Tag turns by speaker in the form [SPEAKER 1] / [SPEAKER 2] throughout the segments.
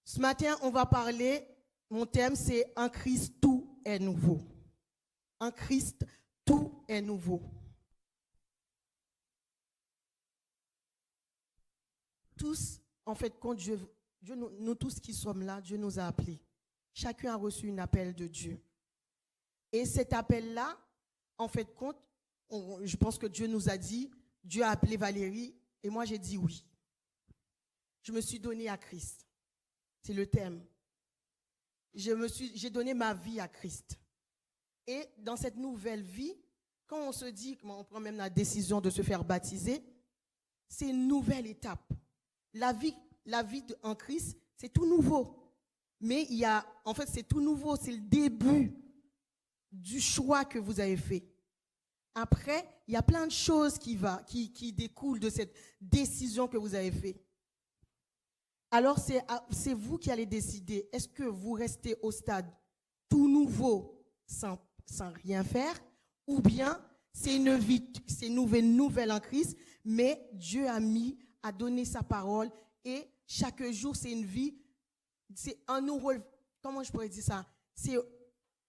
[SPEAKER 1] Ce matin, on va parler, mon thème c'est en Christ, tout est nouveau. En Christ, tout est nouveau. Tous, en fait, quand Dieu nous tous qui sommes là, Dieu nous a appelés. Chacun a reçu un appel de Dieu. Et cet appel-là, en fait, je pense que Dieu nous a dit, Dieu a appelé Valérie, et moi j'ai dit oui. Je me suis donné à Christ. C'est le thème. J'ai donné ma vie à Christ. Et dans cette nouvelle vie, quand on se dit, on prend même la décision de se faire baptiser, c'est une nouvelle étape. La vie en Christ, c'est tout nouveau. Mais en fait, c'est tout nouveau, c'est le début du choix que vous avez fait. Après, il y a plein de choses qui découlent de cette décision que vous avez faite. Alors, c'est vous qui allez décider. Est-ce que vous restez au stade tout nouveau sans rien faire, ou bien c'est une vie, c'est une nouvelle en Christ, mais Dieu a donné sa parole et chaque jour c'est une vie, c'est un nouveau, comment je pourrais dire ça? C'est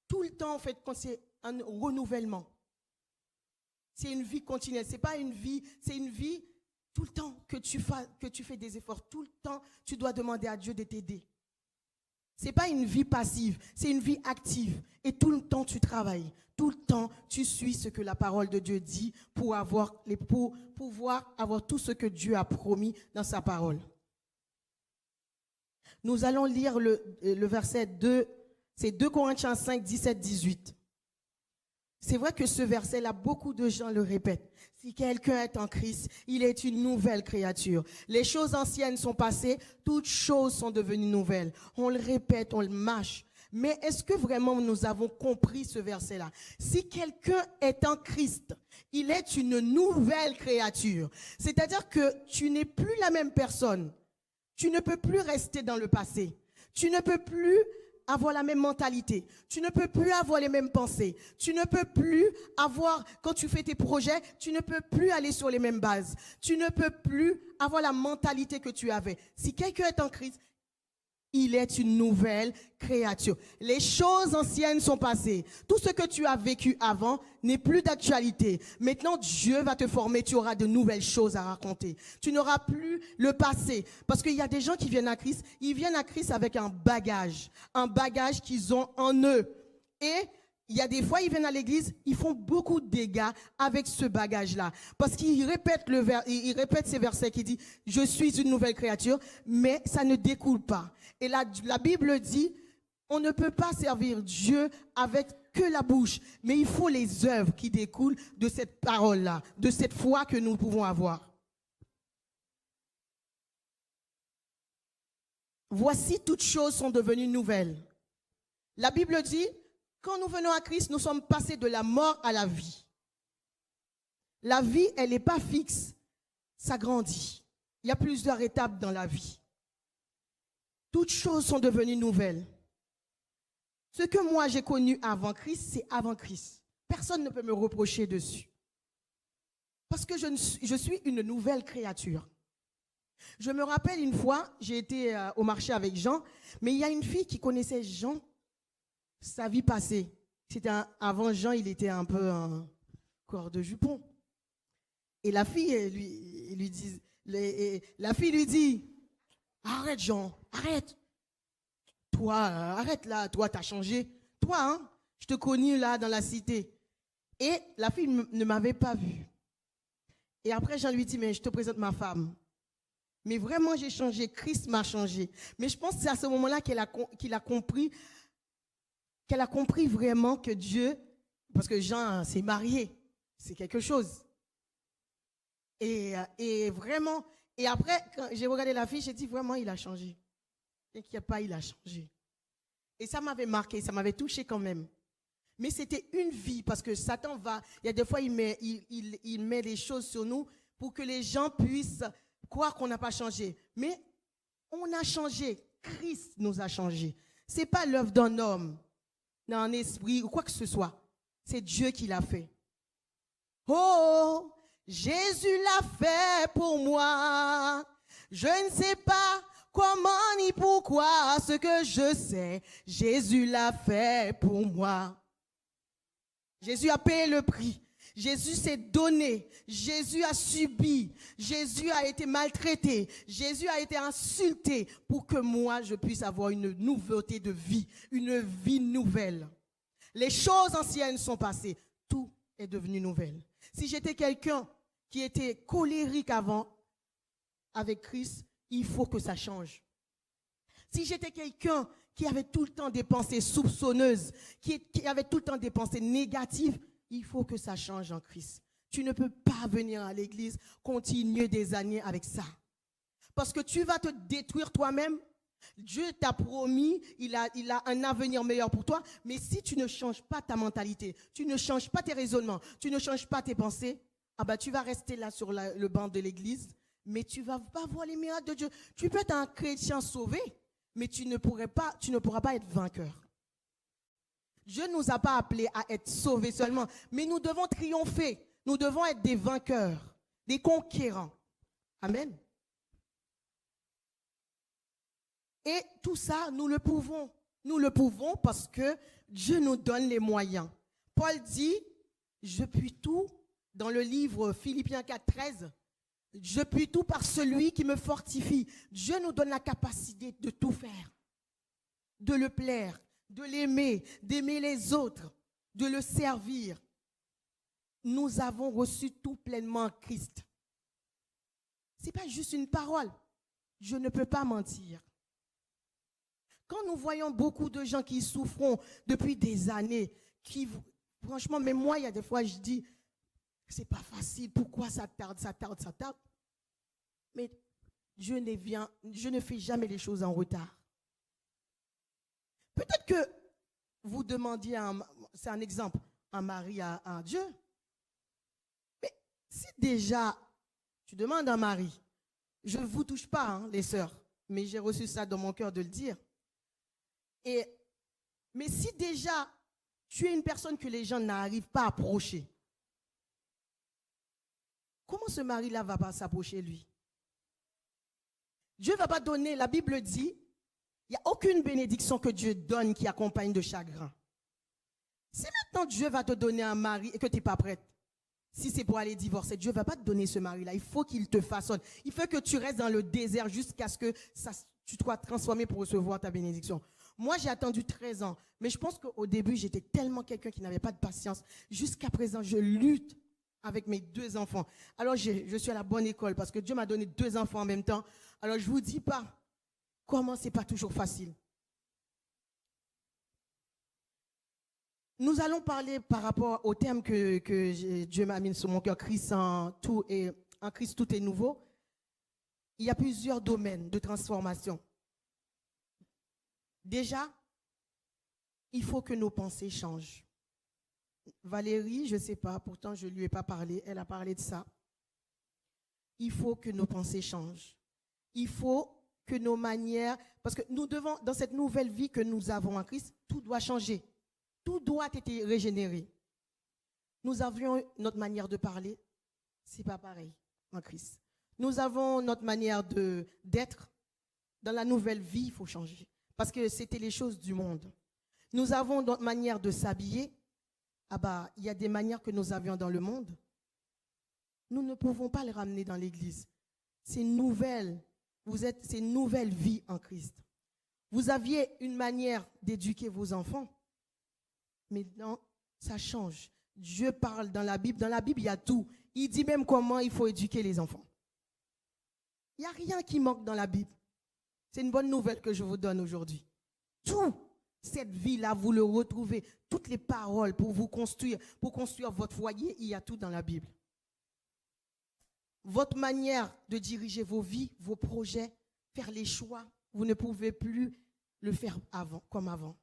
[SPEAKER 1] tout le temps en fait quand c'est un renouvellement. C'est une vie continuelle, c'est pas une vie, c'est une vie tout le temps que tu fais des efforts, tout le temps tu dois demander à Dieu de t'aider. C'est pas une vie passive, c'est une vie active. Et tout le temps, tu travailles. Tout le temps, tu suis ce que la parole de Dieu dit pour pouvoir avoir tout ce que Dieu a promis dans sa parole. Nous allons lire le verset 2, c'est 2 Corinthiens 5, 17, 18. C'est vrai que ce verset-là, beaucoup de gens le répètent. Si quelqu'un est en Christ, il est une nouvelle créature. Les choses anciennes sont passées, toutes choses sont devenues nouvelles. On le répète, on le mâche. Mais est-ce que vraiment nous avons compris ce verset-là? Si quelqu'un est en Christ, il est une nouvelle créature. C'est-à-dire que tu n'es plus la même personne. Tu ne peux plus rester dans le passé. Tu ne peux plus avoir la même mentalité. Tu ne peux plus avoir les mêmes pensées. Tu ne peux plus avoir, quand tu fais tes projets, tu ne peux plus aller sur les mêmes bases. Tu ne peux plus avoir la mentalité que tu avais. Si quelqu'un est en Christ, il est une nouvelle créature. Les choses anciennes sont passées. Tout ce que tu as vécu avant n'est plus d'actualité. Maintenant, Dieu va te former. Tu auras de nouvelles choses à raconter. Tu n'auras plus le passé. Parce qu'il y a des gens qui viennent à Christ. Ils viennent à Christ avec un bagage qu'ils ont en eux. Et il y a des fois, ils viennent à l'église, ils font beaucoup de dégâts avec ce bagage-là. Parce qu'ils répètent ces versets qui disent « Je suis une nouvelle créature », mais ça ne découle pas. Et la Bible dit, on ne peut pas servir Dieu avec que la bouche, mais il faut les œuvres qui découlent de cette parole-là, de cette foi que nous pouvons avoir. Voici, toutes choses sont devenues nouvelles. La Bible dit, quand nous venons à Christ, nous sommes passés de la mort à la vie. La vie, elle n'est pas fixe, ça grandit. Il y a plusieurs étapes dans la vie. Toutes choses sont devenues nouvelles. Ce que moi j'ai connu avant Christ, c'est avant Christ. Personne ne peut me reprocher dessus. Parce que je suis une nouvelle créature. Je me rappelle une fois, j'ai été au marché avec Jean, mais il y a une fille qui connaissait Jean, sa vie passée. Avant Jean, il était un peu un corps de jupon. Et la fille lui dit, arrête Jean, arrête. Toi, arrête là, toi t'as changé. Toi, hein, je te connais là dans la cité. Et la fille ne m'avait pas vue. Et après, Jean lui dit, mais je te présente ma femme. Mais vraiment, j'ai changé, Christ m'a changé. Mais je pense que c'est à ce moment-là qu'elle a compris vraiment que Dieu, parce que Jean s'est marié, c'est quelque chose. Et vraiment, et après, quand j'ai regardé la fille, j'ai dit vraiment, il a changé. T'inquiète pas, il a changé. Et ça m'avait marqué, ça m'avait touché quand même. Mais c'était une vie, parce que Satan il y a des fois, il met des choses sur nous pour que les gens puissent croire qu'on n'a pas changé. Mais on a changé, Christ nous a changé. Ce n'est pas l'œuvre d'un homme, d'un esprit ou quoi que ce soit. C'est Dieu qui l'a fait. Oh, Jésus l'a fait pour moi. Je ne sais pas comment ni pourquoi, ce que je sais, Jésus l'a fait pour moi. Jésus a payé le prix. Jésus s'est donné. Jésus a subi. Jésus a été maltraité. Jésus a été insulté pour que moi, je puisse avoir une nouveauté de vie, une vie nouvelle. Les choses anciennes sont passées. Tout est devenu nouvelle. Si j'étais quelqu'un qui était colérique avant, avec Christ, il faut que ça change. Si j'étais quelqu'un qui avait tout le temps des pensées soupçonneuses, qui avait tout le temps des pensées négatives, il faut que ça change en Christ. Tu ne peux pas venir à l'église, continuer des années avec ça. Parce que tu vas te détruire toi-même. Dieu t'a promis, il a un avenir meilleur pour toi. Mais si tu ne changes pas ta mentalité, tu ne changes pas tes raisonnements, tu ne changes pas tes pensées, tu vas rester là sur le banc de l'église, mais tu ne vas pas voir les miracles de Dieu. Tu peux être un chrétien sauvé, mais tu ne pourras pas être vainqueur. Dieu ne nous a pas appelés à être sauvés seulement, mais nous devons triompher. Nous devons être des vainqueurs, des conquérants. Amen. Et tout ça, nous le pouvons. Nous le pouvons parce que Dieu nous donne les moyens. Paul dit, je puis tout, dans le livre Philippiens 4:13, je puis tout par celui qui me fortifie. Dieu nous donne la capacité de tout faire, de le plaire, de l'aimer, d'aimer les autres, de le servir. Nous avons reçu tout pleinement en Christ. Ce n'est pas juste une parole. Je ne peux pas mentir. Quand nous voyons beaucoup de gens qui souffrent depuis des années, franchement, même moi, il y a des fois, je dis, c'est pas facile, pourquoi ça tarde. Mais Dieu ne fait jamais les choses en retard. Peut-être que vous demandiez, c'est un exemple, un mari à Dieu. Mais si déjà, tu demandes un mari, je ne vous touche pas, les sœurs, mais j'ai reçu ça dans mon cœur de le dire. Mais si déjà, tu es une personne que les gens n'arrivent pas à approcher, comment ce mari-là va pas s'approcher lui? Dieu ne va pas donner, la Bible dit, il n'y a aucune bénédiction que Dieu donne qui accompagne de chagrin. Si maintenant Dieu va te donner un mari et que tu n'es pas prête, si c'est pour aller divorcer, Dieu ne va pas te donner ce mari-là. Il faut qu'il te façonne. Il faut que tu restes dans le désert jusqu'à ce que tu sois transformé pour recevoir ta bénédiction. Moi, j'ai attendu 13 ans. Mais je pense qu'au début, j'étais tellement quelqu'un qui n'avait pas de patience. Jusqu'à présent, je lutte avec mes 2 enfants. Alors, je suis à la bonne école parce que Dieu m'a donné 2 enfants en même temps. Alors, je ne vous dis pas comment ce n'est pas toujours facile. Nous allons parler par rapport au thème que Dieu m'a mis sur mon cœur, Christ en Christ tout est nouveau. Il y a plusieurs domaines de transformation. Déjà, il faut que nos pensées changent. Valérie, je ne sais pas, pourtant je ne lui ai pas parlé, elle a parlé de ça. Il faut que nos pensées changent. Il faut que nos manières, parce que nous devons, dans cette nouvelle vie que nous avons en Christ, tout doit changer. Tout doit être régénéré. Nous avions notre manière de parler, ce n'est pas pareil en Christ. Nous avons notre manière d'être. Dans la nouvelle vie, il faut changer. Parce que c'était les choses du monde. Nous avons notre manière de s'habiller. Il y a des manières que nous avions dans le monde. Nous ne pouvons pas les ramener dans l'église. C'est nouvelle. C'est une nouvelle vie en Christ. Vous aviez une manière d'éduquer vos enfants. Maintenant, ça change. Dieu parle dans la Bible. Dans la Bible, il y a tout. Il dit même comment il faut éduquer les enfants. Il n'y a rien qui manque dans la Bible. C'est une bonne nouvelle que je vous donne aujourd'hui. Tout, cette vie-là, vous le retrouvez. Toutes les paroles pour vous construire, pour construire votre foyer, il y a tout dans la Bible. Votre manière de diriger vos vies, vos projets, faire les choix, vous ne pouvez plus le faire comme avant.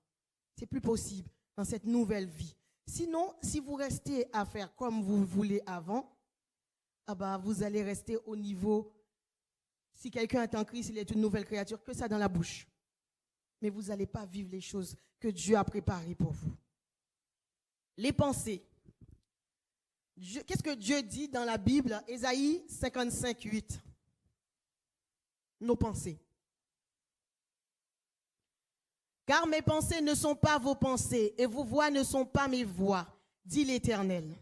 [SPEAKER 1] C'est plus possible dans cette nouvelle vie. Sinon, si vous restez à faire comme vous voulez avant, vous allez rester au niveau. Si quelqu'un est en Christ, il est une nouvelle créature, que ça dans la bouche. Mais vous n'allez pas vivre les choses que Dieu a préparées pour vous. Les pensées. Qu'est-ce que Dieu dit dans la Bible? Ésaïe 55:8. Nos pensées. Car mes pensées ne sont pas vos pensées et vos voix ne sont pas mes voix, dit l'Éternel.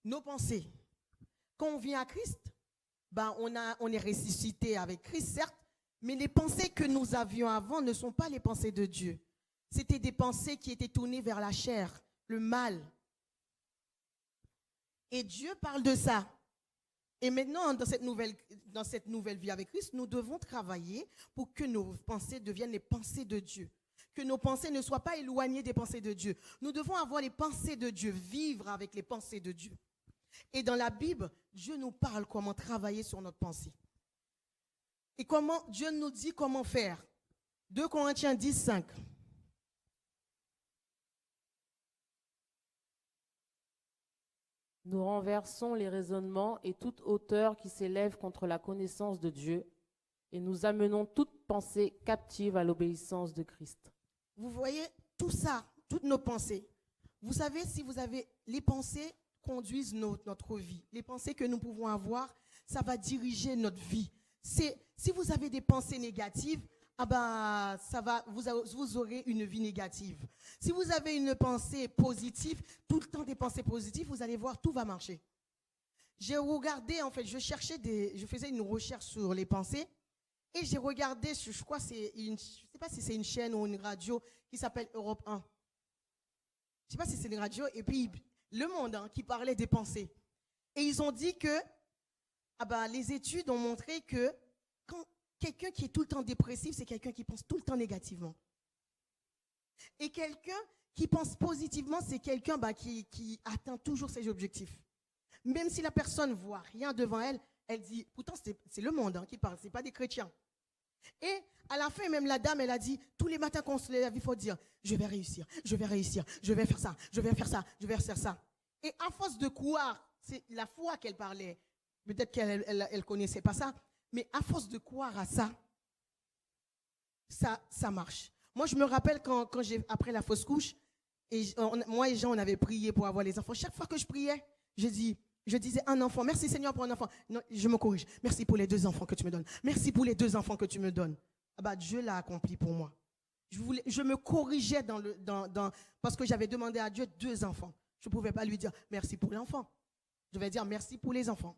[SPEAKER 1] Nos pensées, quand on vient à Christ, ben on est ressuscité avec Christ, certes, mais les pensées que nous avions avant ne sont pas les pensées de Dieu. C'était des pensées qui étaient tournées vers la chair, le mal. Et Dieu parle de ça. Et maintenant, dans cette nouvelle vie avec Christ, nous devons travailler pour que nos pensées deviennent les pensées de Dieu. Que nos pensées ne soient pas éloignées des pensées de Dieu. Nous devons avoir les pensées de Dieu, vivre avec les pensées de Dieu. Et dans la Bible, Dieu nous parle comment travailler sur notre pensée. Et comment Dieu nous dit comment faire. 2 Corinthiens 10, 5.
[SPEAKER 2] Nous renversons les raisonnements et toute hauteur qui s'élève contre la connaissance de Dieu, et nous amenons toute pensée captive à l'obéissance de Christ.
[SPEAKER 1] Vous voyez, tout ça, toutes nos pensées. Vous savez, si vous avez les pensées conduisent notre vie. Les pensées que nous pouvons avoir, ça va diriger notre vie. Si vous avez des pensées négatives, ah ben, vous aurez une vie négative. Si vous avez une pensée positive, tout le temps des pensées positives, vous allez voir, tout va marcher. J'ai regardé, en fait, je faisais une recherche sur les pensées et j'ai regardé, je crois, je ne sais pas si c'est une chaîne ou une radio qui s'appelle Europe 1. Je ne sais pas si c'est une radio, et puis Le Monde qui parlait des pensées. Et ils ont dit que les études ont montré que quand quelqu'un qui est tout le temps dépressif, c'est quelqu'un qui pense tout le temps négativement. Et quelqu'un qui pense positivement, c'est quelqu'un qui atteint toujours ses objectifs. Même si la personne ne voit rien devant elle, elle dit, pourtant c'est le monde qui parle, ce n'est pas des chrétiens. Et à la fin, même la dame, elle a dit, tous les matins qu'on se lève, il faut dire, je vais réussir, je vais réussir, je vais faire ça, je vais faire ça, je vais faire ça. Et à force de croire, c'est la foi qu'elle parlait, peut-être qu'elle ne connaissait pas ça, mais à force de croire à ça, ça marche. Moi, je me rappelle quand après la fausse couche, moi et Jean, on avait prié pour avoir les enfants. Chaque fois que je priais, je disais un enfant. Merci Seigneur pour un enfant. Non, je me corrige. Merci pour les 2 enfants que tu me donnes. Merci pour les 2 enfants que tu me donnes. Dieu l'a accompli pour moi. Je me corrigeais parce que j'avais demandé à Dieu 2 enfants. Je ne pouvais pas lui dire merci pour l'enfant. Je vais dire merci pour les enfants.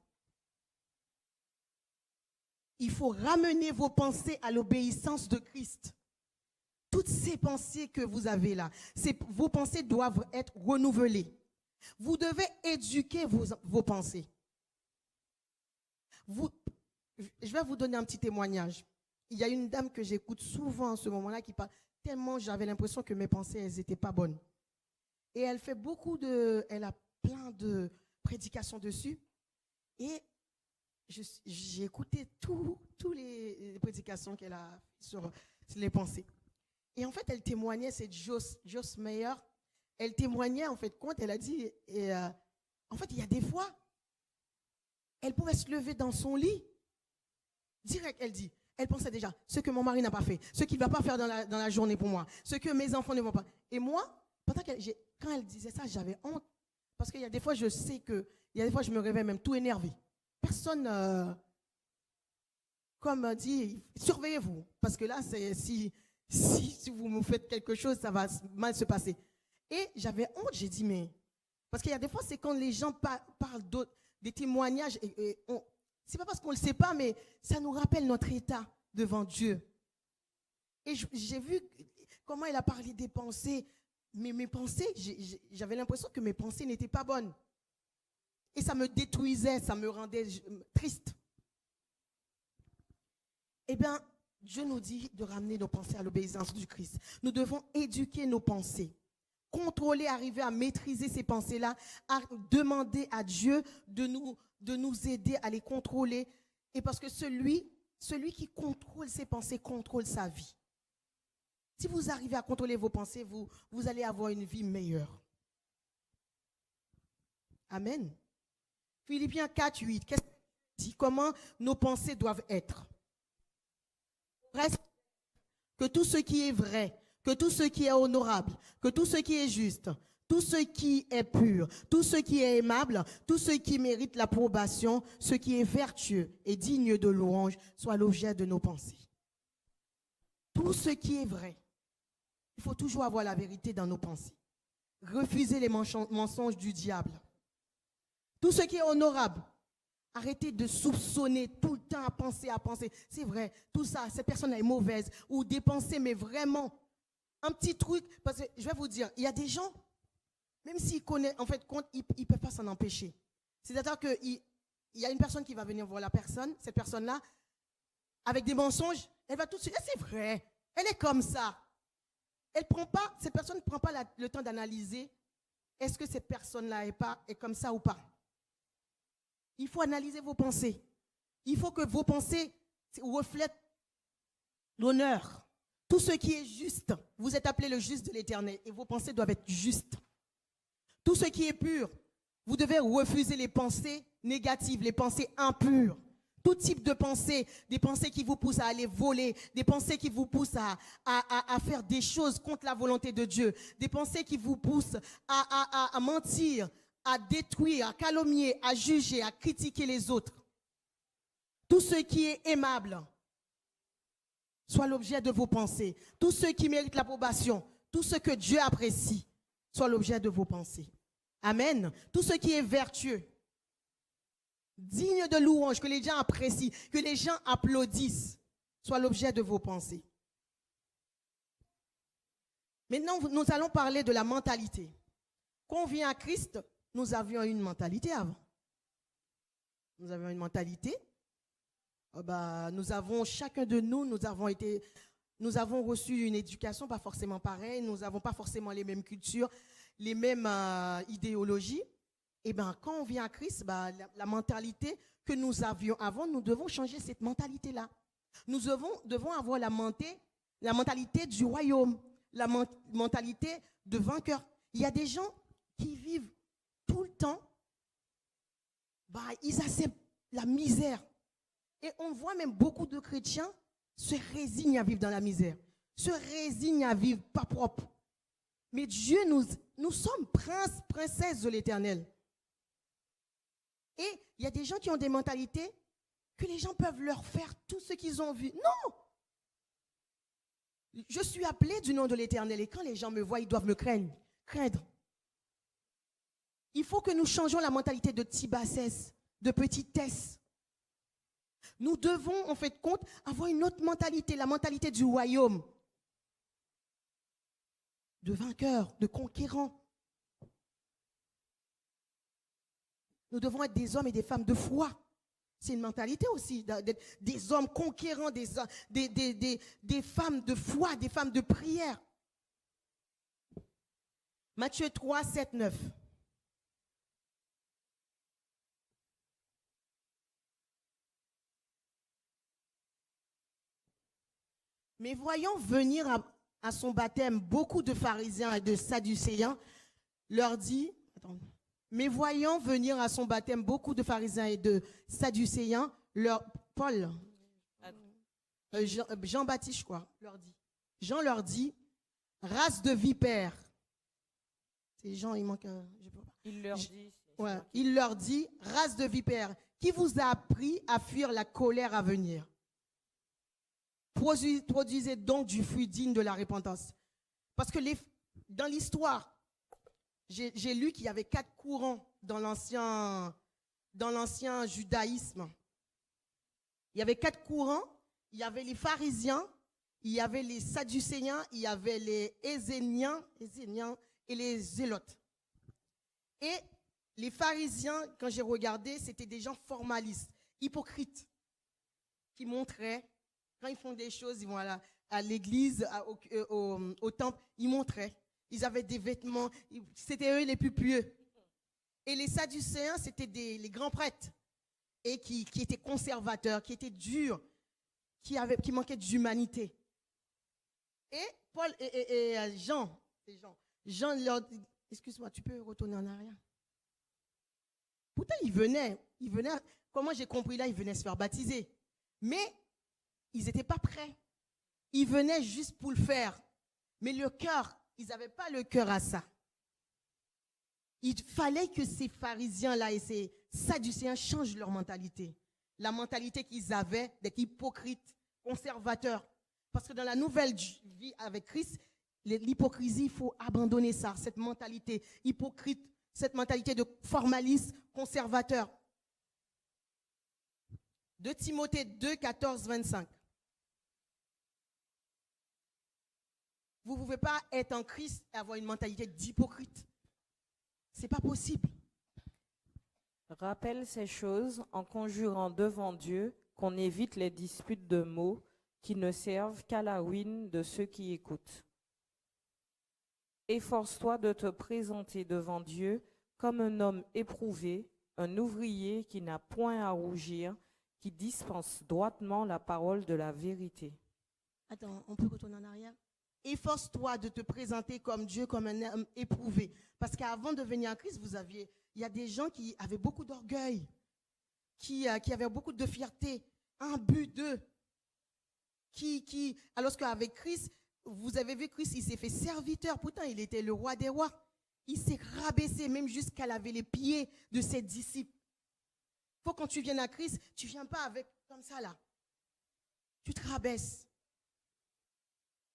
[SPEAKER 1] Il faut ramener vos pensées à l'obéissance de Christ. Toutes ces pensées que vous avez là, vos pensées doivent être renouvelées. Vous devez éduquer vos pensées. Je vais vous donner un petit témoignage. Il y a une dame que j'écoute souvent en ce moment-là qui parle tellement, j'avais l'impression que mes pensées, elles n'étaient pas bonnes. Et elle a plein de prédications dessus. Et j'ai écouté toutes les prédications qu'elle a sur les pensées. Et en fait, elle témoignait, c'est Joss Meyer. Elle témoignait, en fait, quand elle a dit, en fait, il y a des fois, elle pouvait se lever dans son lit, direct, elle pensait déjà, ce que mon mari n'a pas fait, ce qu'il ne va pas faire dans la journée pour moi, ce que mes enfants ne vont pas. Et moi, quand elle disait ça, j'avais honte. Parce qu'il y a des fois, je sais que, il y a des fois, je me réveille même tout énervé. Personne, comme dit, surveillez-vous. Parce que là, si vous me faites quelque chose, ça va mal se passer. Et j'avais honte, j'ai dit, mais... Parce qu'il y a des fois, c'est quand les gens parlent des témoignages, c'est pas parce qu'on ne le sait pas, mais ça nous rappelle notre état devant Dieu. Et j'ai vu comment elle a parlé des pensées, mais mes pensées, j'avais l'impression que mes pensées n'étaient pas bonnes. Et ça me détruisait, ça me rendait triste. Eh bien, Dieu nous dit de ramener nos pensées à l'obéissance du Christ. Nous devons éduquer nos pensées, contrôler, arriver à maîtriser ces pensées-là, à demander à Dieu de nous aider à les contrôler. Et parce que celui qui contrôle ses pensées contrôle sa vie. Si vous arrivez à contrôler vos pensées, vous allez avoir une vie meilleure. Amen. Philippiens 4, 8. Qu'est-ce qu'il dit? Comment nos pensées doivent être? Reste que tout ce qui est vrai, que tout ce qui est honorable, que tout ce qui est juste, tout ce qui est pur, tout ce qui est aimable, tout ce qui mérite l'approbation, ce qui est vertueux et digne de louange, soit l'objet de nos pensées. Tout ce qui est vrai. Il faut toujours avoir la vérité dans nos pensées. Refuser les mensonges du diable. Tout ce qui est honorable. Arrêtez de soupçonner tout le temps à penser. C'est vrai, tout ça, cette personne est mauvaise. Ou dépenser, mais vraiment, un petit truc. Parce que je vais vous dire, il y a des gens, même s'ils connaissent, en fait, ils ne peuvent pas s'en empêcher. C'est-à-dire qu'il y a une personne qui va venir voir la personne, cette personne-là, avec des mensonges, elle va tout de suite, c'est vrai, elle est comme ça. Cette personne ne prend pas le temps d'analyser, est-ce que cette personne-là est comme ça ou pas. Il faut analyser vos pensées. Il faut que vos pensées reflètent l'honneur. Tout ce qui est juste, vous êtes appelé le juste de l'Éternel et vos pensées doivent être justes. Tout ce qui est pur, vous devez refuser les pensées négatives, les pensées impures. Tout type de pensées, des pensées qui vous poussent à aller voler, des pensées qui vous poussent à faire des choses contre la volonté de Dieu, des pensées qui vous poussent à mentir, à détruire, à calomnier, à juger, à critiquer les autres. Tout ce qui est aimable soit l'objet de vos pensées. Tout ce qui mérite l'approbation, tout ce que Dieu apprécie, soit l'objet de vos pensées. Amen. Tout ce qui est vertueux, digne de louange, que les gens apprécient, que les gens applaudissent, soit l'objet de vos pensées. Maintenant, nous allons parler de la mentalité. Quand on vient à Christ, nous avions une mentalité avant. Nous avions une mentalité. Nous avons, chacun de nous, nous avons reçu une éducation pas forcément pareille, nous n'avons pas forcément les mêmes cultures, les mêmes idéologies. Et bien, quand on vient à Christ, la mentalité que nous avions avant, nous devons changer cette mentalité-là. Nous devons avoir la mentalité du royaume, la mentalité de vainqueur. Il y a des gens qui vivent tout le temps, ils acceptent la misère. Et on voit même beaucoup de chrétiens se résignent à vivre dans la misère, se résignent à vivre pas propre. Mais Dieu, nous sommes princes, princesses de l'Éternel. Et il y a des gens qui ont des mentalités que les gens peuvent leur faire tout ce qu'ils ont vu. Non! Je suis appelé du nom de l'Éternel et quand les gens me voient, ils doivent me craindre. Il faut que nous changions la mentalité de petite bassesse, de petitesse. Nous devons, en fait, compte, avoir une autre mentalité, la mentalité du royaume. De vainqueur, de conquérant. Nous devons être des hommes et des femmes de foi. C'est une mentalité aussi, des hommes conquérants, des femmes de foi, des femmes de prière. Matthieu 3, 7, 9. Mais voyant venir à son baptême beaucoup de pharisiens et de sadducéens, leur dit, mais voyant venir à son baptême beaucoup de pharisiens et de sadducéens, Jean-Baptiste, je crois, Jean leur dit, race de vipères. C'est Jean, il manque un. Il leur dit, race de vipères, qui vous a appris à fuir la colère à venir? Produisez donc du fruit digne de la repentance. Parce que dans l'histoire, j'ai lu qu'il y avait 4 courants dans l'ancien judaïsme. Il y avait 4 courants. Il y avait les pharisiens, il y avait les sadducéens, il y avait les Esséniens et les zélotes. Et les pharisiens, quand j'ai regardé, c'était des gens formalistes, hypocrites, qui montraient, quand ils font des choses, ils vont à l'église, au temple, ils montraient. Ils avaient des vêtements, c'était eux les plus pieux. Et les sadducéens, c'était les grands prêtres, et qui étaient conservateurs, qui étaient durs, qui manquaient d'humanité. Et Paul et Jean leur dit, excuse-moi, tu peux retourner en arrière? Pourtant, ils venaient, comment j'ai compris là, ils venaient se faire baptiser. Mais ils n'étaient pas prêts. Ils venaient juste pour le faire. Mais le cœur, ils n'avaient pas le cœur à ça. Il fallait que ces pharisiens-là et ces sadducéens changent leur mentalité. La mentalité qu'ils avaient d'être hypocrites, conservateurs. Parce que dans la nouvelle vie avec Christ, L'hypocrisie, il faut abandonner ça, cette mentalité hypocrite, cette mentalité de formaliste, conservateur. 2 Timothée 2, 14, 25. Vous ne pouvez pas être en Christ et avoir une mentalité d'hypocrite. Ce n'est pas possible.
[SPEAKER 3] Rappelle ces choses en conjurant devant Dieu qu'on évite les disputes de mots qui ne servent qu'à la ruine de ceux qui écoutent. Efforce-toi de te présenter devant Dieu comme un homme éprouvé, un ouvrier qui n'a point à rougir, qui dispense droitement la parole de la vérité.
[SPEAKER 1] Attends, on peut retourner en arrière? Efforce-toi de te présenter comme Dieu, comme un homme éprouvé. Parce qu'avant de venir en Christ, il y a des gens qui avaient beaucoup d'orgueil, qui avaient beaucoup de fierté, un but d'eux. Alors qu'avec Christ, vous avez vu Christ, il s'est fait serviteur. Pourtant, il était le roi des rois. Il s'est rabaissé même jusqu'à laver les pieds de ses disciples. Il faut quand tu viens à Christ, tu ne viens pas avec comme ça là. Tu te rabaisses.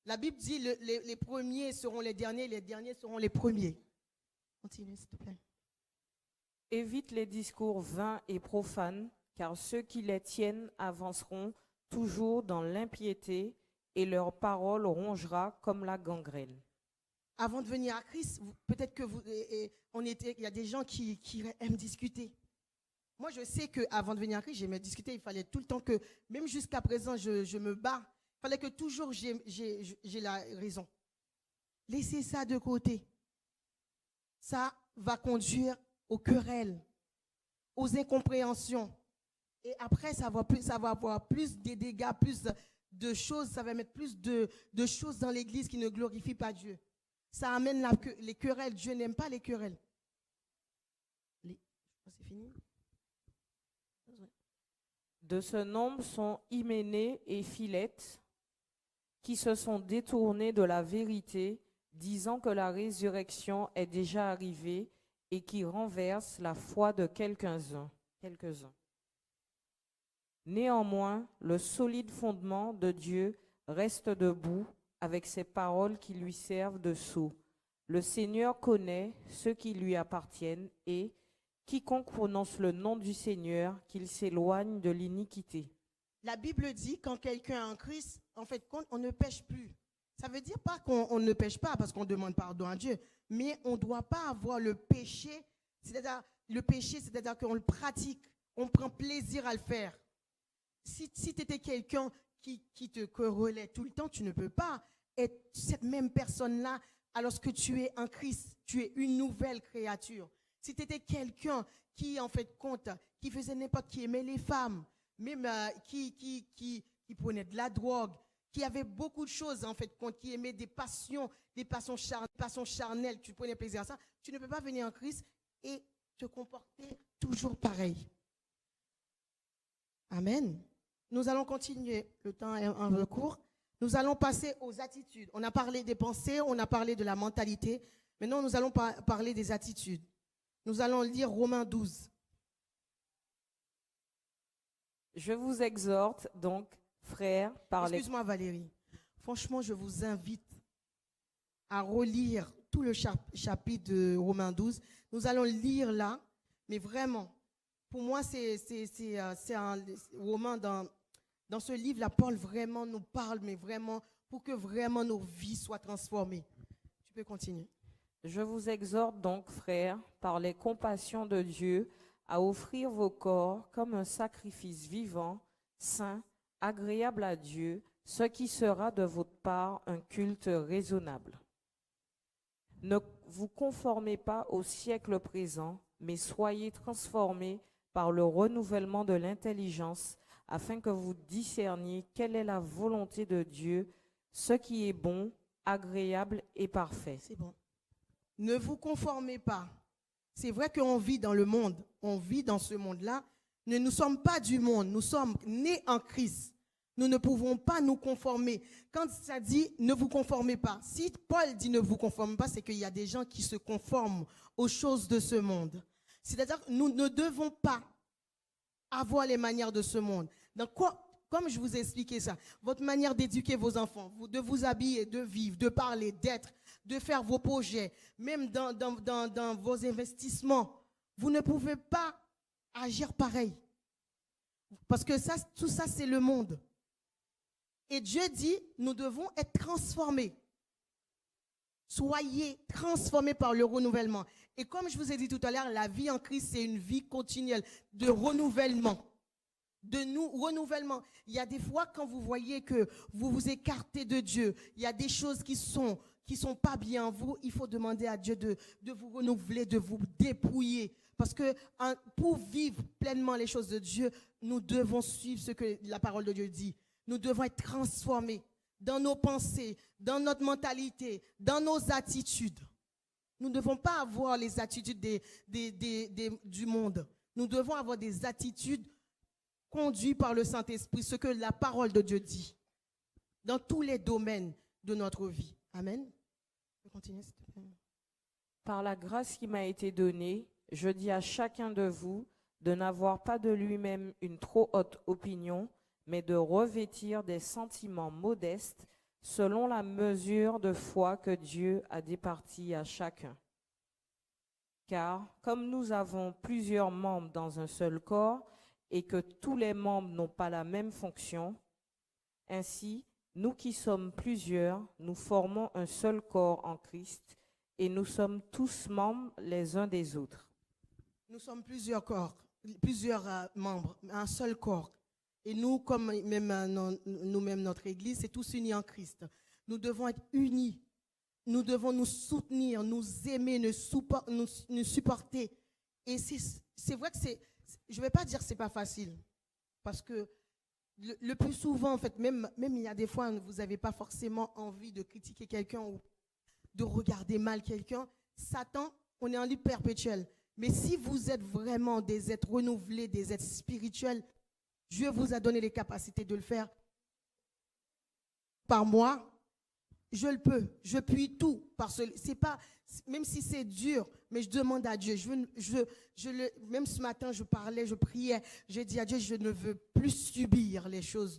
[SPEAKER 1] La Bible dit les premiers seront les derniers seront les premiers. Continue, s'il te plaît.
[SPEAKER 3] Évite les discours vains et profanes, car ceux qui les tiennent avanceront toujours dans l'impiété et leur parole rongera comme la gangrène.
[SPEAKER 1] Avant de venir à Christ, peut-être que il y a des gens qui aiment discuter. Moi, je sais qu'avant de venir à Christ, j'aimais discuter. Il fallait tout le temps que, même jusqu'à présent, je me bats. Il fallait que toujours j'ai la raison. Laissez ça de côté. Ça va conduire aux querelles, aux incompréhensions. Et après, ça va avoir plus de dégâts, plus de choses. Ça va mettre plus de choses dans l'église qui ne glorifient pas Dieu. Ça amène les querelles. Dieu n'aime pas les querelles. C'est fini?
[SPEAKER 3] De ce nombre sont Hyménée et Philette, qui se sont détournés de la vérité, disant que la résurrection est déjà arrivée et qui renversent la foi de quelques-uns. Néanmoins, le solide fondement de Dieu reste debout avec ses paroles qui lui servent de sceau. Le Seigneur connaît ceux qui lui appartiennent et quiconque prononce le nom du Seigneur, qu'il s'éloigne de l'iniquité.
[SPEAKER 1] La Bible dit quand quelqu'un est en Christ, en fait, on ne pêche plus. Ça veut dire pas qu'on ne pêche pas parce qu'on demande pardon à Dieu, mais on ne doit pas avoir le péché. C'est-à-dire qu'on le pratique, on prend plaisir à le faire. Si tu étais quelqu'un qui te querellait tout le temps, tu ne peux pas être cette même personne-là alors que tu es en Christ. Tu es une nouvelle créature. Si tu étais quelqu'un qui, en fait, qui faisait n'importe qui aimait les femmes, même qui prenait de la drogue, qui avait beaucoup de choses, en fait, qui aimait des passions charnelles, tu prenais plaisir à ça, tu ne peux pas venir en Christ et te comporter toujours pareil. Amen. Nous allons continuer. Le temps est un peu court. Nous allons passer aux attitudes. On a parlé des pensées, on a parlé de la mentalité. Maintenant, nous allons parler des attitudes. Nous allons lire Romains 12.
[SPEAKER 3] Je vous exhorte donc, frères, par les...
[SPEAKER 1] Excuse-moi Valérie. Franchement, je vous invite à relire tout le chapitre de Romains 12. Nous allons lire là, mais vraiment, pour moi, c'est un roman dans ce livre-là, Paul vraiment nous parle, mais vraiment, pour que vraiment nos vies soient transformées. Tu peux continuer.
[SPEAKER 3] Je vous exhorte donc, frères, par les compassions de Dieu, à offrir vos corps comme un sacrifice vivant, saint, agréable à Dieu, ce qui sera de votre part un culte raisonnable. Ne vous conformez pas au siècle présent, mais soyez transformés par le renouvellement de l'intelligence, afin que vous discerniez quelle est la volonté de Dieu, ce qui est bon, agréable et parfait.
[SPEAKER 1] C'est bon. Ne vous conformez pas. C'est vrai qu'on vit dans le monde, on vit dans ce monde-là. Nous ne sommes pas du monde, nous sommes nés en Christ. Nous ne pouvons pas nous conformer. Quand ça dit ne vous conformez pas, si Paul dit ne vous conformez pas, c'est qu'il y a des gens qui se conforment aux choses de ce monde. C'est-à-dire que nous ne devons pas avoir les manières de ce monde. comme je vous ai expliqué ça, votre manière d'éduquer vos enfants, de vous habiller, de vivre, de parler, d'être, de faire vos projets, même dans vos investissements, vous ne pouvez pas agir pareil. Parce que ça, tout ça, c'est le monde. Et Dieu dit, nous devons être transformés. Soyez transformés par le renouvellement. Et comme je vous ai dit tout à l'heure, la vie en Christ, c'est une vie continuelle de renouvellement. Renouvellement. Il y a des fois quand vous voyez que vous vous écartez de Dieu, il y a des choses qui sont pas bien en vous, il faut demander à Dieu de vous renouveler, de vous dépouiller. Parce que pour vivre pleinement les choses de Dieu, nous devons suivre ce que la parole de Dieu dit. Nous devons être transformés dans nos pensées, dans notre mentalité, dans nos attitudes. Nous ne devons pas avoir les attitudes du monde. Nous devons avoir des attitudes conduites par le Saint-Esprit, ce que la parole de Dieu dit, dans tous les domaines de notre vie. Amen. Je continue, s'il te plaît.
[SPEAKER 3] Par la grâce qui m'a été donnée, je dis à chacun de vous de n'avoir pas de lui-même une trop haute opinion, mais de revêtir des sentiments modestes selon la mesure de foi que Dieu a départie à chacun. Car comme nous avons plusieurs membres dans un seul corps et que tous les membres n'ont pas la même fonction, ainsi, nous qui sommes plusieurs, nous formons un seul corps en Christ et nous sommes tous membres les uns des autres.
[SPEAKER 1] Nous sommes plusieurs corps, plusieurs membres, un seul corps. Et nous, comme nous-mêmes, notre Église, c'est tous unis en Christ. Nous devons être unis. Nous devons nous soutenir, nous aimer, nous supporter. Et c'est vrai que je ne vais pas dire que ce n'est pas facile. Parce que le plus souvent, en fait, même il y a des fois où vous n'avez pas forcément envie de critiquer quelqu'un ou de regarder mal quelqu'un. Satan, on est en lutte perpétuelle. Mais si vous êtes vraiment des êtres renouvelés, des êtres spirituels, Dieu vous a donné les capacités de le faire. Par moi, je le peux. Je puis tout. C'est pas, même si c'est dur, mais je demande à Dieu. Même ce matin, je parlais, je priais. J'ai dit à Dieu, je ne veux plus subir les choses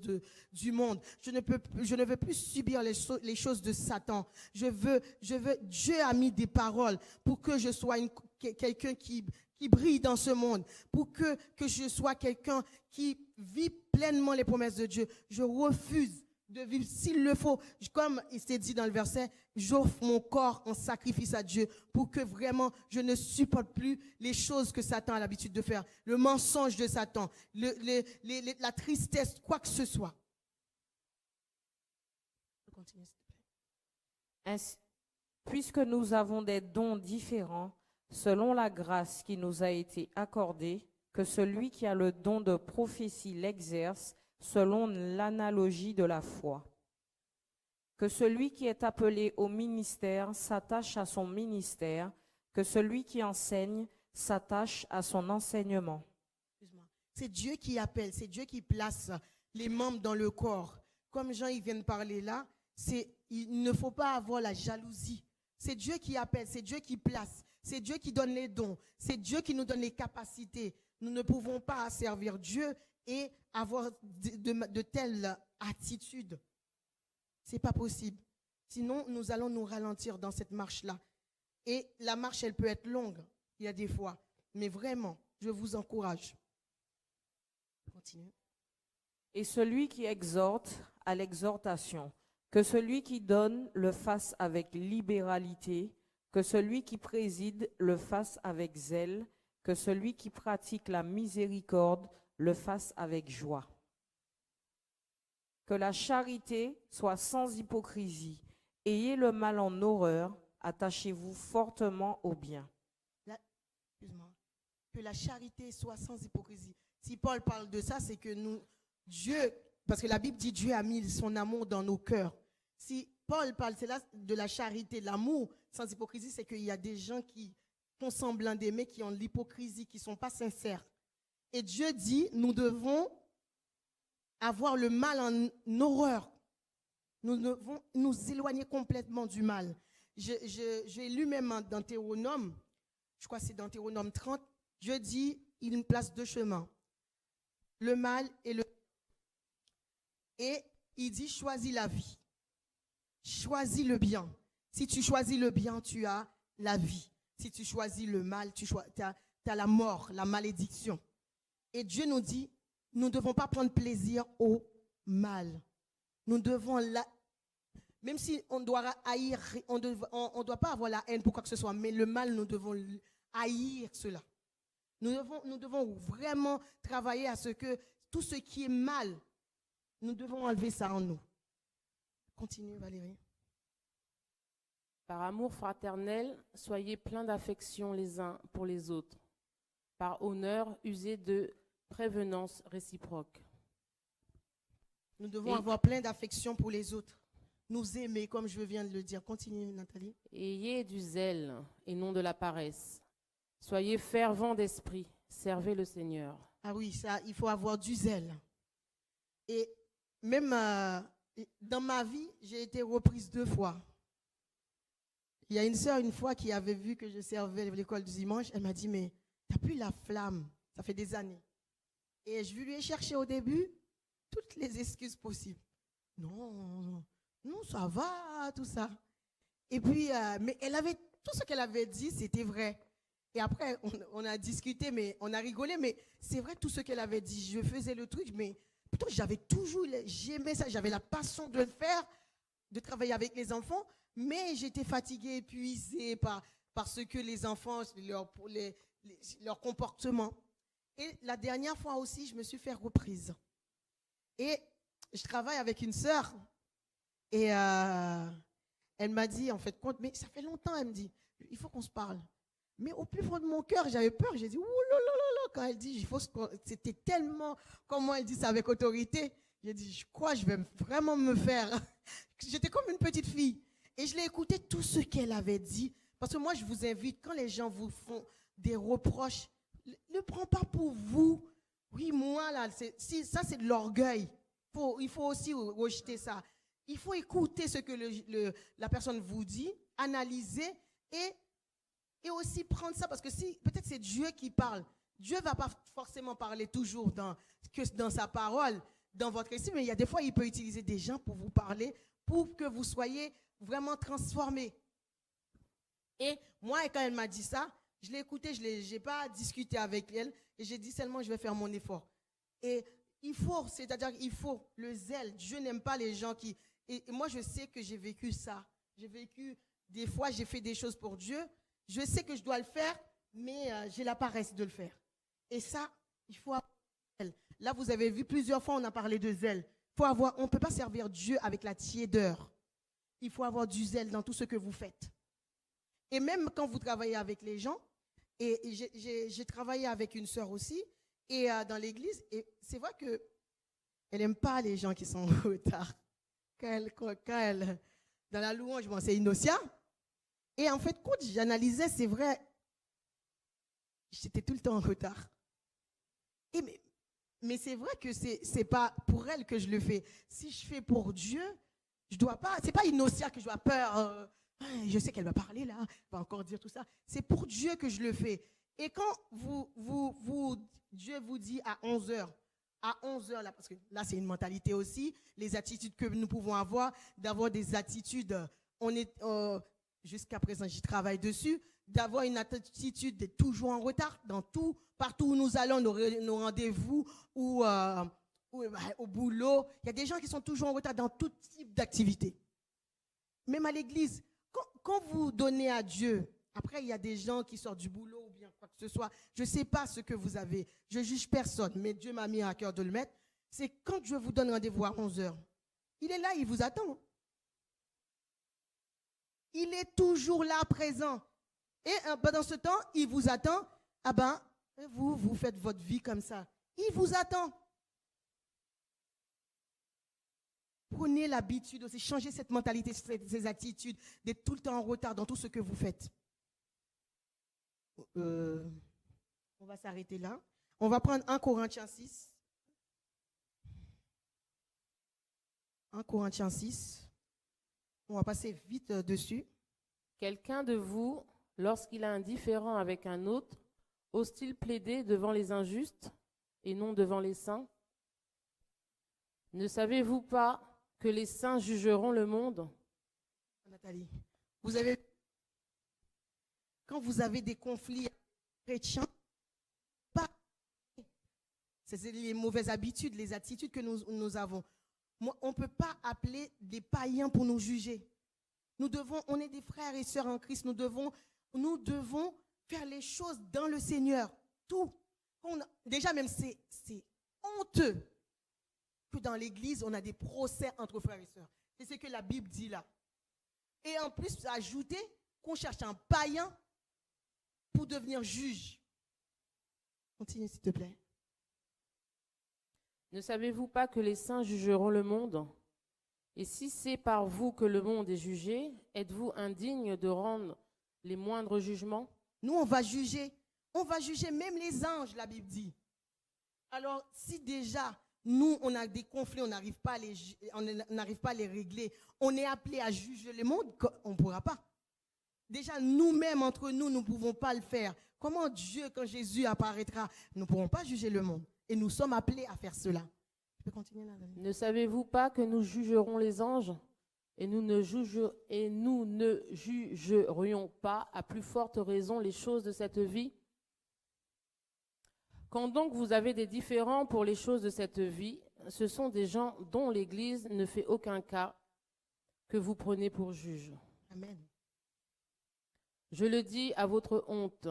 [SPEAKER 1] du monde. Je ne veux plus subir les choses de Satan. Dieu a mis des paroles pour que je sois quelqu'un qui brille dans ce monde, pour que je sois quelqu'un qui vit pleinement les promesses de Dieu. Je refuse de vivre, s'il le faut, comme il s'est dit dans le verset, j'offre mon corps en sacrifice à Dieu pour que vraiment je ne supporte plus les choses que Satan a l'habitude de faire, le mensonge de Satan, la tristesse, quoi que ce soit. Je continue, s'il te plaît.
[SPEAKER 3] Ainsi, puisque nous avons des dons différents, selon la grâce qui nous a été accordée, que celui qui a le don de prophétie l'exerce selon l'analogie de la foi. Que celui qui est appelé au ministère s'attache à son ministère, que celui qui enseigne s'attache à son enseignement.
[SPEAKER 1] C'est Dieu qui appelle, c'est Dieu qui place les membres dans le corps. Comme Jean il vient de parler là, il ne faut pas avoir la jalousie. C'est Dieu qui appelle, c'est Dieu qui place, c'est Dieu qui donne les dons, c'est Dieu qui nous donne les capacités. Nous ne pouvons pas servir Dieu et avoir de telles attitudes. Ce n'est pas possible. Sinon, nous allons nous ralentir dans cette marche-là. Et la marche, elle peut être longue, il y a des fois. Mais vraiment, je vous encourage. Continue.
[SPEAKER 3] Et celui qui exhorte à l'exhortation, que celui qui donne le fasse avec libéralité, que celui qui préside le fasse avec zèle, que celui qui pratique la miséricorde le fasse avec joie. Que la charité soit sans hypocrisie. Ayez le mal en horreur, attachez-vous fortement au bien.
[SPEAKER 1] Que la charité soit sans hypocrisie. Si Paul parle de ça, c'est que Dieu, parce que la Bible dit Dieu a mis son amour dans nos cœurs. Si Paul parle de la charité, l'amour sans hypocrisie, c'est qu'il y a des gens qui font semblant d'aimer, qui ont de l'hypocrisie, qui ne sont pas sincères. Et Dieu dit, nous devons avoir le mal en horreur. Nous devons nous éloigner complètement du mal. J'ai lu même dans Théronome, je crois que c'est dans Théronome 30, Dieu dit, il place deux chemins, le mal et le... Et il dit, choisis la vie. Choisis le bien. Si tu choisis le bien, tu as la vie. Si tu choisis le mal, tu as la mort, la malédiction. Et Dieu nous dit, nous ne devons pas prendre plaisir au mal. Nous devons, même si on doit haïr, on ne doit pas avoir la haine pour quoi que ce soit, mais le mal, nous devons haïr cela. Nous devons vraiment travailler à ce que tout ce qui est mal, nous devons enlever ça en nous. Continue, Valérie.
[SPEAKER 2] Par amour fraternel, soyez pleins d'affection les uns pour les autres. Par honneur, usez de prévenance réciproque.
[SPEAKER 1] Nous devons avoir plein d'affection pour les autres. Nous aimer, comme je viens de le dire. Continue, Nathalie.
[SPEAKER 2] Ayez du zèle et non de la paresse. Soyez fervents d'esprit, servez le Seigneur.
[SPEAKER 1] Ah oui, ça, il faut avoir du zèle. Et même dans ma vie, j'ai été reprise 2 fois. Il y a une sœur, une fois, qui avait vu que je servais l'école du dimanche. Elle m'a dit, mais tu n'as plus la flamme. Ça fait des années. Et je lui ai cherché au début toutes les excuses possibles. Non, ça va, tout ça. Et puis, mais elle avait, tout ce qu'elle avait dit, c'était vrai. Et après, on a discuté, mais on a rigolé, mais c'est vrai tout ce qu'elle avait dit. Je faisais le truc, mais plutôt j'aimais ça, j'avais la passion de le faire, de travailler avec les enfants, mais j'étais fatiguée, épuisée par ce que les enfants, leur comportement. Et la dernière fois aussi, je me suis fait reprise. Et je travaille avec une sœur, et elle m'a dit, en fait, mais ça fait longtemps, elle me dit, il faut qu'on se parle. Mais au plus fond de mon cœur, j'avais peur. J'ai dit, ouh là là là, quand elle dit, c'était tellement, comment elle dit ça avec autorité. J'ai dit, je crois, je vais vraiment me faire. J'étais comme une petite fille. Et je l'ai écouté tout ce qu'elle avait dit. Parce que moi, je vous invite, quand les gens vous font des reproches, ne prends pas pour vous. Oui, moi, là, ça, c'est de l'orgueil. Il faut aussi rejeter ça. Il faut écouter ce que la personne vous dit, analyser et aussi prendre ça, parce que si peut-être c'est Dieu qui parle, Dieu ne va pas forcément parler toujours dans sa parole, dans votre récit, mais il y a des fois, il peut utiliser des gens pour vous parler, pour que vous soyez vraiment transformés. Et moi, quand elle m'a dit ça, je l'ai écouté, je n'ai pas discuté avec elle, et j'ai dit seulement, je vais faire mon effort. Et il faut le zèle. Dieu n'aime pas les gens qui... Et moi, je sais que j'ai vécu ça. J'ai vécu, des fois, j'ai fait des choses pour Dieu. Je sais que je dois le faire, mais j'ai la paresse de le faire. Et ça, il faut avoir zèle. Là, vous avez vu plusieurs fois, on a parlé de zèle. On ne peut pas servir Dieu avec la tiédeur. Il faut avoir du zèle dans tout ce que vous faites. Et même quand vous travaillez avec les gens, et j'ai travaillé avec une sœur aussi, et dans l'église, et c'est vrai qu'elle n'aime pas les gens qui sont en retard. Quand elle dans la louange, bon, c'est Inocia. Et en fait, quand j'analysais, c'est vrai, j'étais tout le temps en retard. Mais c'est vrai que c'est pas pour elle que je le fais. Si je fais pour Dieu, je dois pas. C'est pas Inocia que je dois peur. Je sais qu'elle va parler là, va encore dire tout ça. C'est pour Dieu que je le fais. Et quand Dieu vous dit à 11h, là, parce que là c'est une mentalité aussi, les attitudes que nous pouvons avoir, d'avoir des attitudes, jusqu'à présent j'y travaille dessus, d'avoir une attitude d'être toujours en retard dans tout, partout où nous allons, nos rendez-vous ou au boulot. Il y a des gens qui sont toujours en retard dans tout type d'activité. Même à l'église, quand vous donnez à Dieu, après il y a des gens qui sortent du boulot ou bien quoi que ce soit, je ne sais pas ce que vous avez, je ne juge personne, mais Dieu m'a mis à cœur de le mettre, c'est quand je vous donne rendez-vous à 11h, il est là, il vous attend. Il est toujours là, présent. Et pendant ce temps, il vous attend. Ah ben, vous faites votre vie comme ça. Il vous attend. Prenez l'habitude aussi, changez cette mentalité, ces attitudes, d'être tout le temps en retard dans tout ce que vous faites. On va s'arrêter là. On va prendre 1 Corinthiens 6. 1 Corinthiens 6. On va passer vite dessus.
[SPEAKER 2] Quelqu'un de vous, lorsqu'il est indifférent avec un autre, ose-t-il plaider devant les injustes et non devant les saints? Ne savez-vous pas que les saints jugeront le monde?
[SPEAKER 1] Nathalie, quand vous avez des conflits chrétiens, pas, c'est les mauvaises habitudes, les attitudes que nous avons. On ne peut pas appeler des païens pour nous juger. On est des frères et sœurs en Christ, nous devons faire les choses dans le Seigneur. Tout. Déjà même, c'est honteux que dans l'église, on a des procès entre frères et sœurs. C'est ce que la Bible dit là. Et en plus, ajouter qu'on cherche un païen pour devenir juge. Continue, s'il te plaît.
[SPEAKER 2] Ne savez-vous pas que les saints jugeront le monde? Et si c'est par vous que le monde est jugé, êtes-vous indigne de rendre les moindres jugements?
[SPEAKER 1] Nous, on va juger. On va juger même les anges, la Bible dit. Alors, si déjà, nous, on a des conflits, on n'arrive pas à les régler, on est appelé à juger le monde, on ne pourra pas. Déjà, nous-mêmes, entre nous, nous ne pouvons pas le faire. Comment Dieu, quand Jésus apparaîtra, nous ne pourrons pas juger le monde. Et nous sommes appelés à faire cela. Je peux continuer là, Daniel?
[SPEAKER 2] Ne savez-vous pas que nous jugerons les anges et nous ne jugerions pas à plus forte raison les choses de cette vie? Quand donc vous avez des différends pour les choses de cette vie, ce sont des gens dont l'Église ne fait aucun cas que vous prenez pour juges.
[SPEAKER 1] Amen.
[SPEAKER 2] Je le dis à votre honte.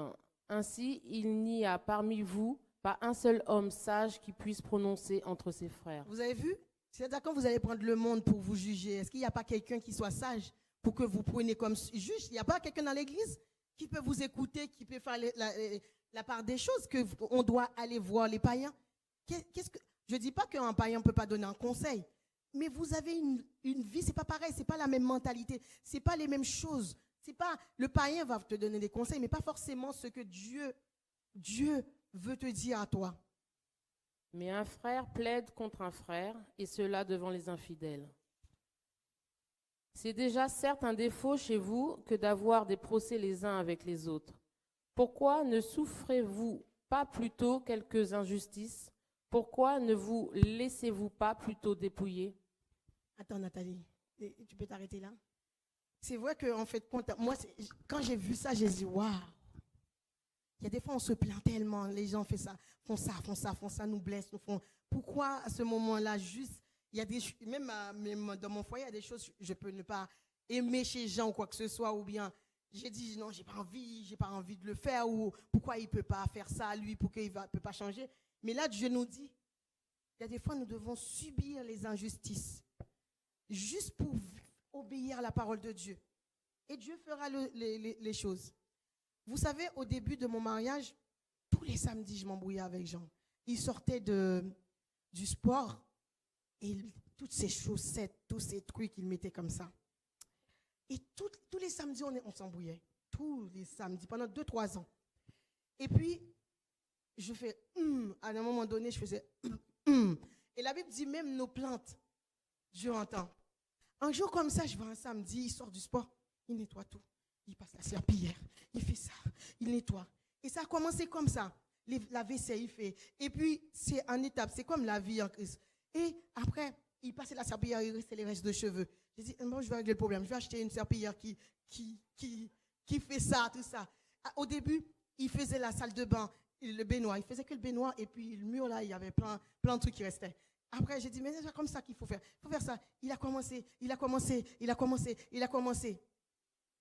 [SPEAKER 2] Ainsi, il n'y a parmi vous pas un seul homme sage qui puisse prononcer entre ses frères.
[SPEAKER 1] Vous avez vu? C'est-à-dire quand vous allez prendre le monde pour vous juger, est-ce qu'il n'y a pas quelqu'un qui soit sage pour que vous preniez comme juge? Il n'y a pas quelqu'un dans l'église qui peut vous écouter, qui peut faire la part des choses qu'on doit aller voir les païens? Je ne dis pas qu'un païen ne peut pas donner un conseil, mais vous avez une vie, c'est pas pareil, c'est pas la même mentalité, c'est pas les mêmes choses. C'est pas, le païen va te donner des conseils, mais pas forcément ce que Dieu veut te dire à toi.
[SPEAKER 2] Mais un frère plaide contre un frère, et cela devant les infidèles. C'est déjà certes un défaut chez vous que d'avoir des procès les uns avec les autres. Pourquoi ne souffrez-vous pas plutôt quelques injustices? Pourquoi ne vous laissez-vous pas plutôt dépouiller?
[SPEAKER 1] Attends, Nathalie, tu peux t'arrêter là? C'est vrai qu'en fait, moi, quand j'ai vu ça, j'ai dit, waouh! Il y a des fois, on se plaint tellement, les gens font ça, nous blessent, nous font. Pourquoi à ce moment-là, juste, il y a des, même dans mon foyer, il y a des choses, je peux ne pas aimer chez les gens ou quoi que ce soit, ou bien j'ai dit, non, j'ai pas envie de le faire, ou pourquoi il ne peut pas faire ça, lui, pourquoi il ne peut pas changer. Mais là, Dieu nous dit, il y a des fois, nous devons subir les injustices, juste pour obéir à la parole de Dieu. Et Dieu fera les choses. Vous savez, au début de mon mariage, tous les samedis, je m'embrouillais avec Jean. Il sortait du sport et toutes ces chaussettes, tous ces trucs, il mettait comme ça. Et tous les samedis, on s'embrouillait. Tous les samedis, pendant 2-3 ans. Et puis, je fais à un moment donné, je faisais Et la Bible dit même nos plaintes, Dieu entend. Un jour comme ça, je vois un samedi, il sort du sport, il nettoie tout. Il passe la serpillière, il fait ça, il nettoie. Et ça a commencé comme ça. La vaisselle, il fait. Et puis, c'est en étape, c'est comme la vie en Christ. Et après, il passait la serpillière, il restait les restes de cheveux. J'ai dit, bon, je vais régler le problème. Je vais acheter une serpillière qui fait ça, tout ça. Au début, il faisait la salle de bain, le baignoire. Il faisait que le baignoire et puis le mur, là, il y avait plein de trucs qui restaient. Après, j'ai dit, mais c'est comme ça qu'il faut faire. Il faut faire ça. Il a commencé.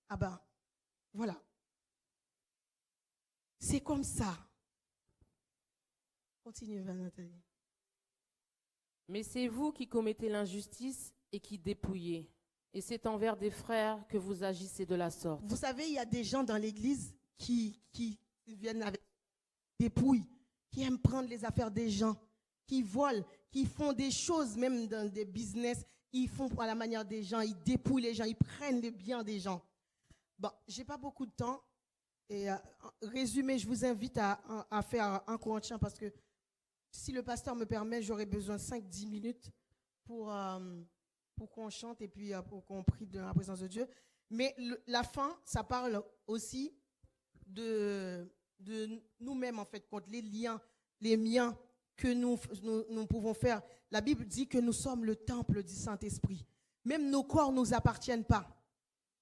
[SPEAKER 1] Ah ben, voilà. C'est comme ça. Continue, Nathalie.
[SPEAKER 2] Mais c'est vous qui commettez l'injustice et qui dépouillez. Et c'est envers des frères que vous agissez de la sorte.
[SPEAKER 1] Vous savez, il y a des gens dans l'église qui viennent avec des dépouilles, qui aiment prendre les affaires des gens, qui volent, qui font des choses, même dans des business, ils font à la manière des gens, ils dépouillent les gens, ils prennent les biens des gens. Bon, je n'ai pas beaucoup de temps. Et résumé, je vous invite à faire un Corinthiens parce que si le pasteur me permet, j'aurai besoin de 5-10 minutes pour qu'on chante et puis pour qu'on prie dans la présence de Dieu. Mais la fin, ça parle aussi de nous-mêmes, en fait, contre les liens, les miens que nous pouvons faire. La Bible dit que nous sommes le temple du Saint-Esprit. Même nos corps ne nous appartiennent pas.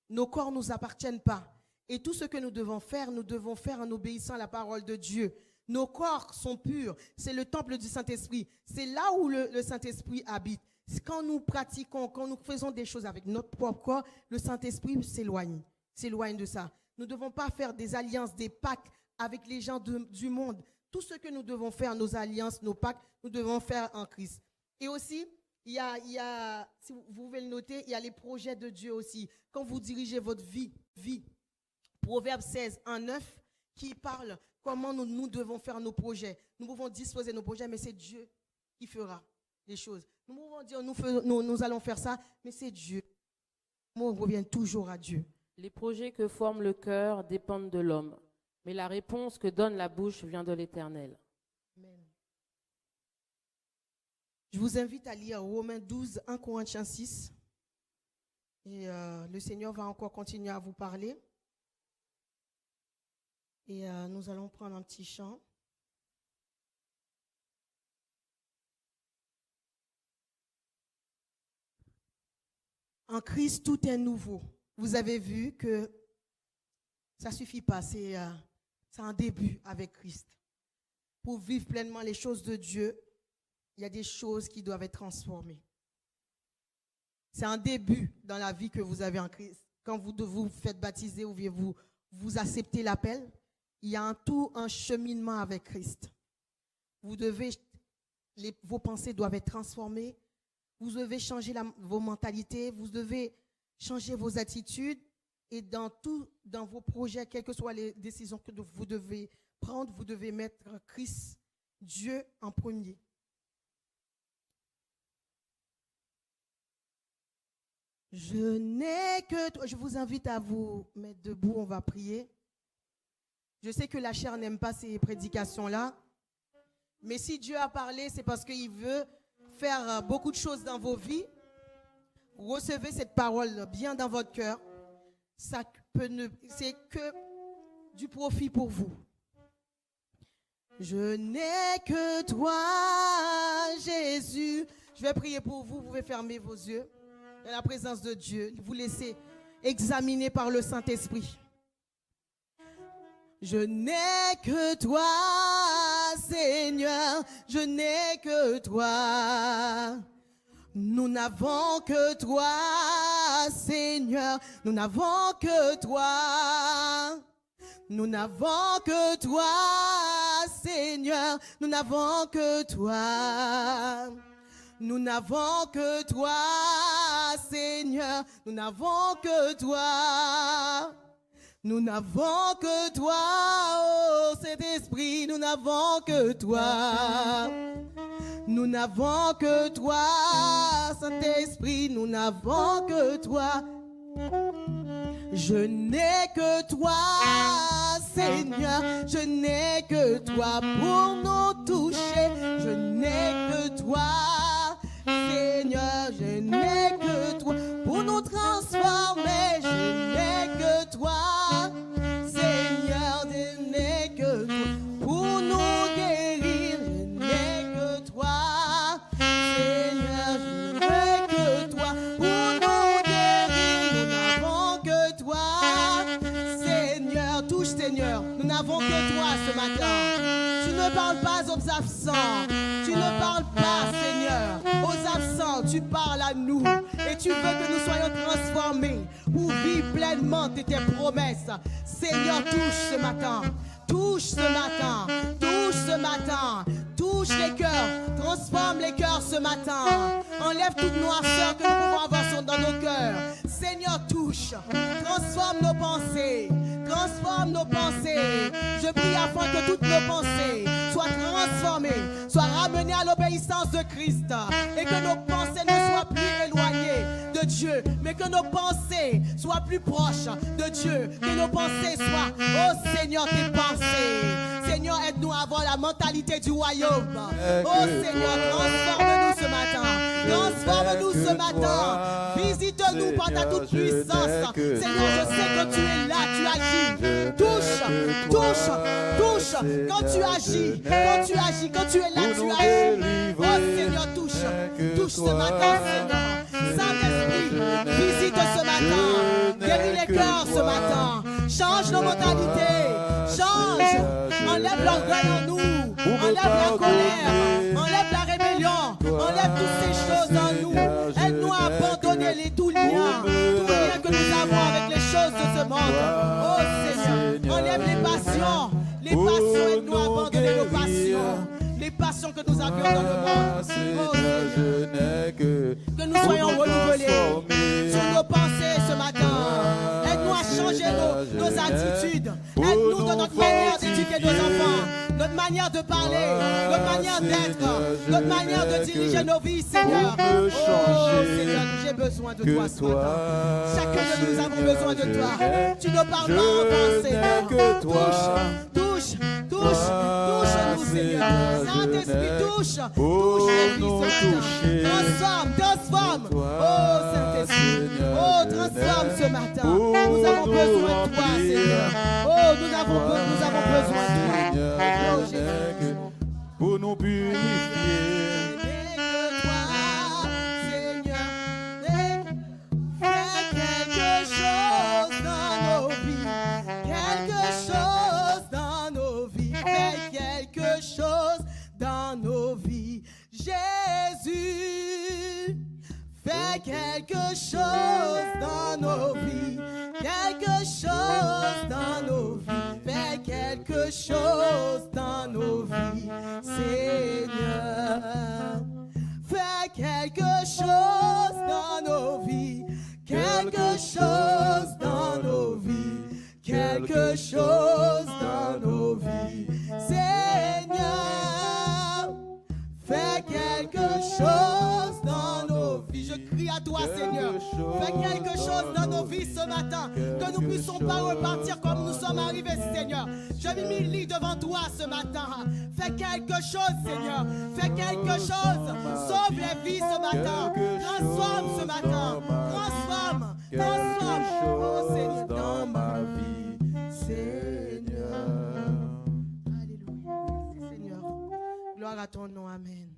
[SPEAKER 1] Nos corps ne nous appartiennent pas. Et tout ce que nous devons faire en obéissant à la parole de Dieu. Nos corps sont purs. C'est le temple du Saint-Esprit. C'est là où le Saint-Esprit habite. Quand nous pratiquons, quand nous faisons des choses avec notre propre corps, le Saint-Esprit s'éloigne de ça. Nous ne devons pas faire des alliances, des pactes avec les gens du monde. Tout ce que nous devons faire, nos alliances, nos pactes, nous devons faire en Christ. Et aussi, il y a, si vous pouvez le noter, il y a les projets de Dieu aussi. Quand vous dirigez votre vie. Proverbe 16, 1, 9, qui parle comment nous devons faire nos projets. Nous pouvons disposer nos projets, mais c'est Dieu qui fera les choses. Nous pouvons dire, nous allons faire ça, mais c'est Dieu. On revient toujours à Dieu.
[SPEAKER 2] Les projets que forme le cœur dépendent de l'homme, mais la réponse que donne la bouche vient de l'Éternel.
[SPEAKER 1] Amen. Je vous invite à lire Romains 12, 1 Corinthiens 6. Et le Seigneur va encore continuer à vous parler. Et nous allons prendre un petit chant. En Christ, tout est nouveau. Vous avez vu que ça ne suffit pas, c'est un début avec Christ. Pour vivre pleinement les choses de Dieu, il y a des choses qui doivent être transformées. C'est un début dans la vie que vous avez en Christ. Quand vous vous faites baptiser ou vous acceptez l'appel, il y a un cheminement avec Christ. Vos pensées doivent être transformées. Vous devez changer vos mentalités. Vous devez changer vos attitudes. Et dans vos projets, quelles que soient les décisions que vous devez prendre, vous devez mettre Christ, Dieu en premier. Je n'ai que toi. Je vous invite à vous mettre debout, on va prier. Je sais que la chair n'aime pas ces prédications-là, mais si Dieu a parlé, c'est parce qu'il veut faire beaucoup de choses dans vos vies. Recevez cette parole bien dans votre cœur. C'est que du profit pour vous. Je n'ai que toi, Jésus. Je vais prier pour vous. Vous pouvez fermer vos yeux. Dans la présence de Dieu, vous laissez examiner par le Saint-Esprit. Je n'ai que toi, Seigneur, je n'ai que toi. Nous n'avons que toi, Seigneur, nous n'avons que toi. Nous n'avons que toi, Seigneur, nous n'avons que toi. Nous n'avons que toi, Seigneur, nous n'avons que toi. Nous n'avons que toi, oh Saint-Esprit, nous n'avons que toi. Nous n'avons que toi, Saint-Esprit, nous n'avons que toi. Je n'ai que toi, Seigneur, je n'ai que toi pour nous toucher. Je n'ai que toi, Seigneur, je n'ai que toi pour nous transformer. Je n'ai que toi, Seigneur, je n'ai que toi pour nous guérir. Je n'ai que toi, Seigneur, je n'ai que toi pour nous guérir. Nous n'avons que toi, Seigneur, touche Seigneur. Nous n'avons que toi ce matin. Tu ne parles pas aux absents. Tu ne parles pas, Seigneur, aux absents. Tu parles à nous et tu veux que nous soyons transformés pour vivre pleinement de tes promesses. Seigneur, touche ce matin. Touche ce matin. Touche ce matin. Touche les cœurs. Transforme les cœurs ce matin. Enlève toute noirceur que nous pouvons avoir dans nos cœurs. Seigneur, touche. Transforme nos pensées. Transforme nos pensées. Je prie afin que toutes nos pensées soient transformées, soient ramenées à l'obéissance de Christ et que nos pensées ne soient plus éloignées de Dieu, mais que nos pensées soient plus proches de Dieu, que nos pensées soient, oh Seigneur, tes pensées. Seigneur, Seigneur, aide-nous à avoir la mentalité du royaume. Oh Seigneur, transforme-nous ce matin. Transforme-nous ce matin. Visite-nous par ta toute puissance. Seigneur, je sais que tu es là, tu agis. Touche, touche, touche. Quand tu agis, quand tu agis, quand tu es là, tu agis. Oh Seigneur, touche, touche ce matin, Seigneur. Saint-Esprit, visite ce matin. Guéris les cœurs ce matin. Change nos mentalités. Change. Enlève l'orgueil en nous. Enlève la colère. Enlève la rébellion. Enlève toutes ces choses en nous. Aide-nous à abandonner les tout liens que nous avons avec les choses de ce monde. Oh Seigneur, enlève les passions. Les passions, aide-nous à abandonner nos passions. Les passions que nous avions dans le monde. Oh Seigneur, que nous soyons renouvelés sur nos pensées ce matin. Aide-nous à changer nos attitudes. Aide-nous dans notre manière d'éduquer nos enfants, notre manière de parler, notre manière d'être, notre manière de diriger nos vies, Seigneur. Oh Seigneur, j'ai besoin de toi ce matin. Chacun de nous avons besoin de toi. Tu ne parles pas en pensée. Touche, touche, touche, touche-nous, Seigneur. Saint-Esprit, touche, touche les vies ce matin. Transforme, transforme. Oh Saint-Esprit, oh transforme ce matin. Nous avons besoin de toi, Seigneur. Oh, nous avons besoin de toi. Oh Jésus.
[SPEAKER 4] Pour nous purifier.
[SPEAKER 1] Dans nos vies, Jésus, fais quelque chose dans nos vies, quelque chose dans nos vies, fais quelque chose dans nos vies, Seigneur, fais quelque chose dans nos vies, quelque chose dans nos vies, quelque chose dans nos vies, Seigneur. Fais quelque chose dans nos vies. Je crie à toi, Seigneur. Fais quelque chose dans nos vies ce matin. Que nous ne puissions pas repartir comme nous sommes arrivés, Seigneur. Je m'humilie devant toi ce matin. Fais quelque chose, Seigneur. Fais quelque chose. Sauve les vies ce matin. Transforme ce matin. Transforme. Transforme. Oh Seigneur, dans ma vie, Seigneur. Alléluia. Merci, Seigneur. Gloire à ton nom. Amen.